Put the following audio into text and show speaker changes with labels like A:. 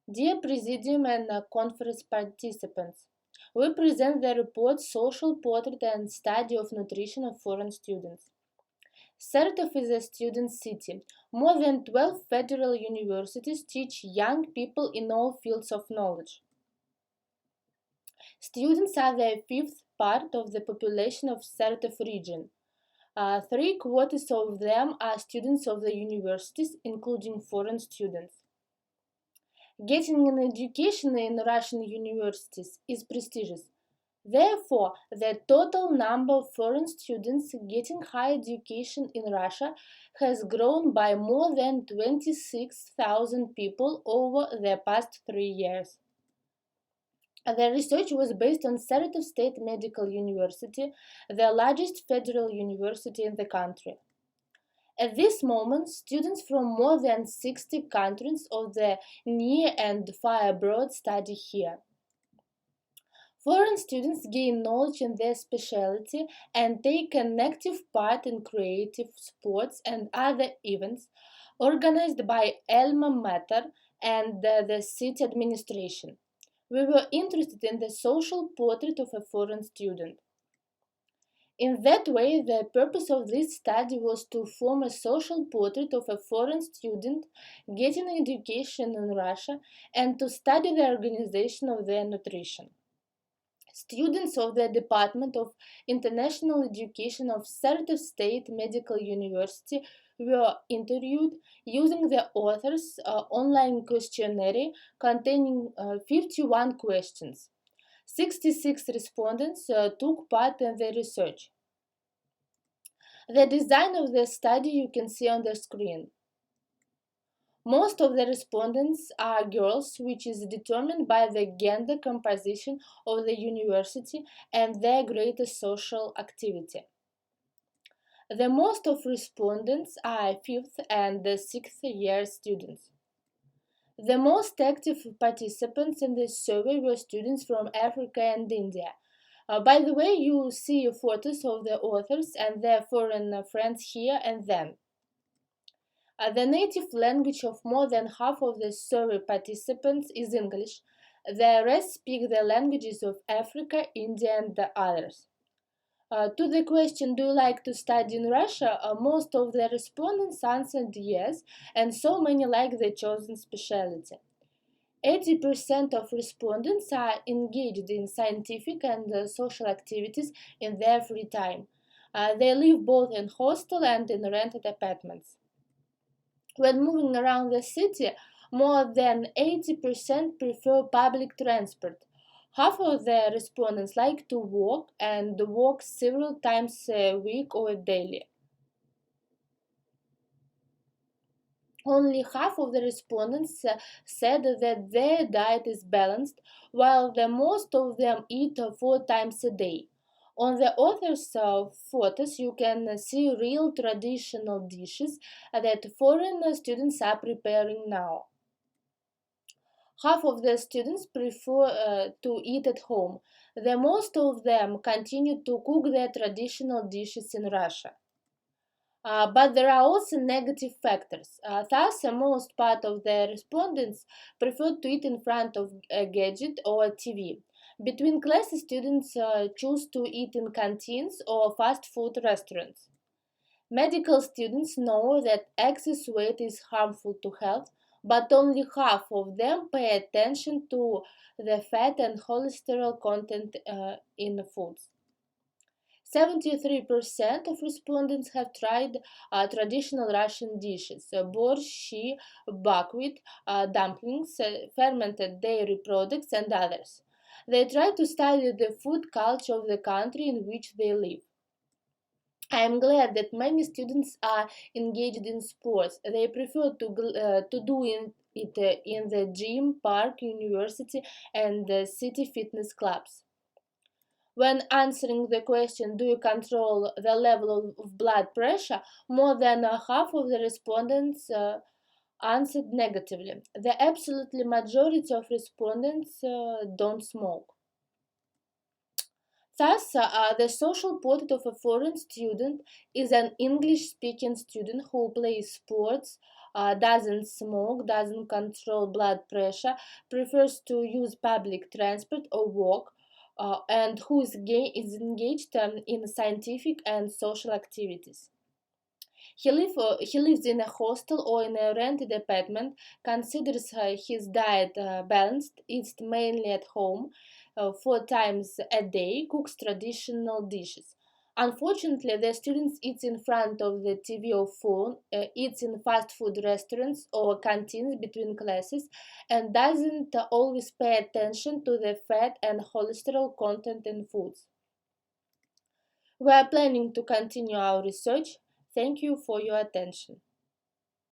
A: Dear Presidium and conference participants, we present the report Social Portrait and Study of Nutrition of Foreign Students. Saratov is a student city. More than 12 federal universities teach young people in all fields of knowledge. Students are the fifth part of the population of Saratov region. 3/4 of them are students of the universities, including foreign students. Getting an education in Russian universities is prestigious. Therefore, the total number of foreign students getting higher education in Russia has grown by more than 26,000 people over the past 3 years. The research was based on Saratov State Medical University, the largest federal university in the country. At this moment, students from more than 60 countries of the near and far abroad study here. Foreign students gain knowledge in their specialty and take an active part in creative sports and other events organized by alma mater and the city administration. We were interested in the social portrait of a foreign student. In that way, the purpose of this study was to form a social portrait of a foreign student getting education in Russia and to study the organization of their nutrition. Students of the Department of International Education of Saratov State Medical University were interviewed using the author's online questionnaire containing 51 questions. 66 respondents took part in the research. The design of the study you can see on the screen. Most of the respondents are girls, which is determined by the gender composition of the university and their greater social activity. The most of respondents are 5th and 6th year students. The most active participants in this survey were students from Africa and India. By the way, you see photos of the authors and their foreign friends here and then. The native language of more than half of the survey participants is English. The rest speak the languages of Africa, India, and the others. To the question, do you like to study in Russia? Most of the respondents answered yes, and so many like the chosen specialty. 80% of respondents are engaged in scientific and social activities in their free time. They live both in hostel and in rented apartments. When moving around the city, more than 80% prefer public transport. Half of the respondents like to walk and walk several times a week or daily. Only half of the respondents said that their diet is balanced, while the most of them eat 4 times a day. On the author's photos, you can see real traditional dishes that foreign students are preparing now. Half of the students prefer to eat at home. The most of them continue to cook their traditional dishes in Russia. But there are also negative factors. Thus, most part of the respondents prefer to eat in front of a gadget or a TV. Between classes, students choose to eat in canteens or fast food restaurants. Medical students know that excess weight is harmful to health, but only half of them pay attention to the fat and cholesterol content in foods. 73% of respondents have tried traditional Russian dishes, borscht, buckwheat, dumplings, fermented dairy products, and others. They try to study the food culture of the country in which they live. I am glad that many students are engaged in sports. They prefer to do it in the gym, park, university, and city fitness clubs. When answering the question, do you control the level of blood pressure, more than half of the respondents answered negatively. The absolutely majority of respondents don't smoke. Thus, the social portrait of a foreign student is an English-speaking student who plays sports, doesn't smoke, doesn't control blood pressure, prefers to use public transport or walk, and who is engaged in scientific and social activities. He lives in a hostel or in a rented apartment, considers his diet balanced, eats mainly at home 4 times a day, cooks traditional dishes. Unfortunately, the students eats in front of the TV or phone, eats in fast food restaurants or canteens between classes, and doesn't always pay attention to the fat and cholesterol content in foods. We are planning to continue our research. Thank you for your attention.